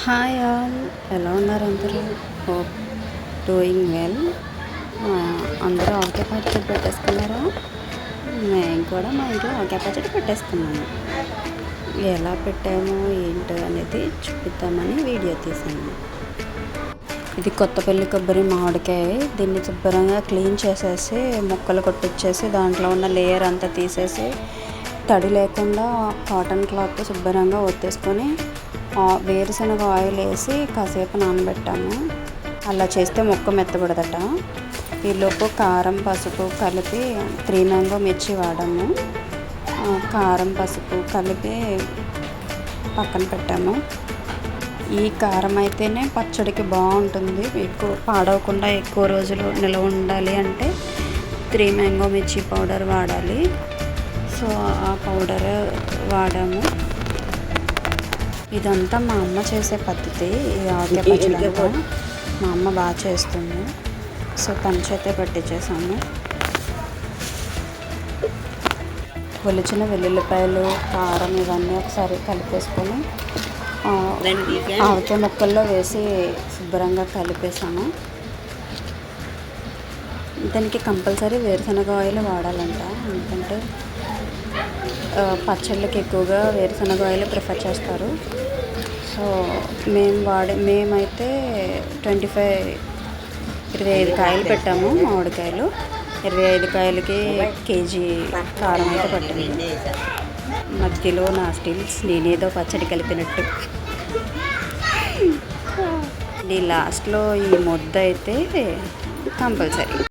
Hi all, ఎలా ఉన్నారు అందరూ? Hope doing well. అందరూ ఆవకాయ పచ్చడి పెట్టేసుకున్నారా? మేము కూడా మా ఇంట్లో ఆవకాయ పచ్చడి పెట్టేసుకున్నాము. ఎలా పెట్టామో ఏంటో అనేది చూపిద్దామని వీడియో తీసాను. ఇది కొత్తపల్లి కొబ్బరి మామిడికాయ. దీన్ని శుభ్రంగా క్లీన్ చేసేసి ముక్కలు కొట్టించేసి దాంట్లో ఉన్న లేయర్ అంతా తీసేసి తడి లేకుండా కాటన్ క్లాత్ శుభ్రంగా ఒత్తేసుకొని వేరుశనగ ఆయిల్ వేసి కాసేపు నానబెట్టాము. అలా చేస్తే ముక్క మెత్తబడదట. ఈలోపు కారం పసుపు కలిపి 3 మ్యాంగో మిర్చి వాడాము. కారం పసుపు కలిపి పక్కన పెట్టాము. ఈ కారం అయితేనే పచ్చడికి బాగుంటుంది. ఎక్కువ పాడవకుండా ఎక్కువ రోజులు నిల్వ ఉండాలి అంటే 3 మ్యాంగో మిర్చి పౌడర్ వాడాలి. సో ఆ పౌడర్ వాడాము. ఇదంతా మా అమ్మ చేసే పద్ధతి. ఈ ఆవకాయ పచ్చడి అంతా మా అమ్మ బాగా చేస్తుంది. సో తన చేతే పట్టించేసాము. ఒలిచిన వెల్లుల్లిపాయలు, కారం ఇవన్నీ ఒకసారి కలిపేసుకొని ఆవకాయ ముక్కల్లో వేసి శుభ్రంగా కలిపేసాము. దానికి కంపల్సరీ వేరుశనగ ఆయిల్ వాడాలంట. ఎందుకంటే పచ్చళ్ళకి ఎక్కువగా వేరుశనగ ఆయిల్ ప్రిఫర్ చేస్తారు. సో మేమైతే 25 కాయలు పెట్టాము. మామిడికాయలు 25 కాయలకి కేజీ కారం అయితే పట్టింది. మధ్యలో నా స్టిల్స్ నేనేదో పచ్చడి కలిపినట్టు. లాస్ట్లో ఈ ముద్ద అయితే కంపల్సరీ.